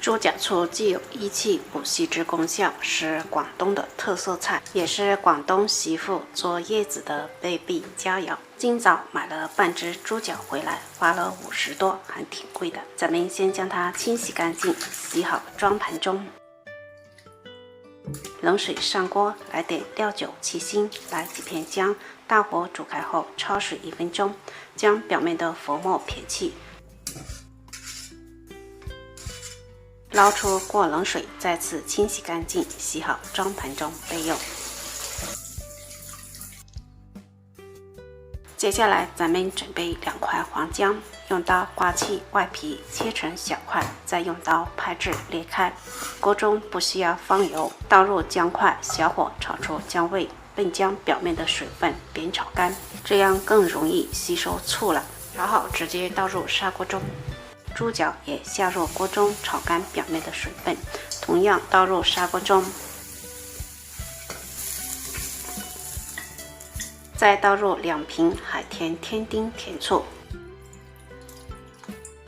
猪脚醋既有益气补气之功效，是广东的特色菜，也是广东媳妇坐月子的备必佳肴。今早买了半只猪脚回来，花了50多，还挺贵的。咱们先将它清洗干净，洗好装盘中。冷水上锅，来点料酒、七星，来几片姜，大火煮开后焯水1分钟，将表面的浮沫撇去。捞出过冷水，再次清洗干净，洗好装盘中备用。接下来咱们准备2块黄姜，用刀刮去外皮，切成小块，再用刀拍至裂开。锅中不需要放油，倒入姜块，小火炒出姜味，并将表面的水分煸炒干，这样更容易吸收醋了。炒好直接倒入砂锅中。猪脚也下入锅中炒干表面的水分，同样倒入砂锅中，再倒入2瓶海天天丁甜醋，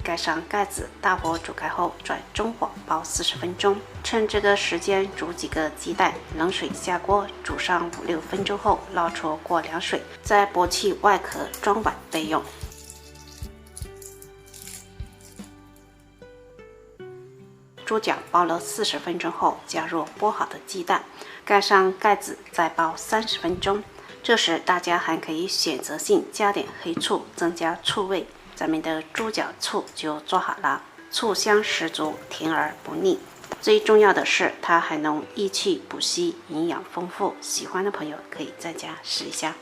盖上盖子，大火煮开后转中火煲40分钟。趁这个时间煮几个鸡蛋，冷水下锅煮上5-6分钟后，捞出过凉水，再剥去外壳装碗备用。猪脚煲了40分钟后，加入剥好的鸡蛋，盖上盖子，再煲30分钟。这时大家还可以选择性加点黑醋，增加醋味。咱们的猪脚醋就做好了，醋香十足，甜而不腻。最重要的是，它还能益气补气，营养丰富。喜欢的朋友可以在家试一下。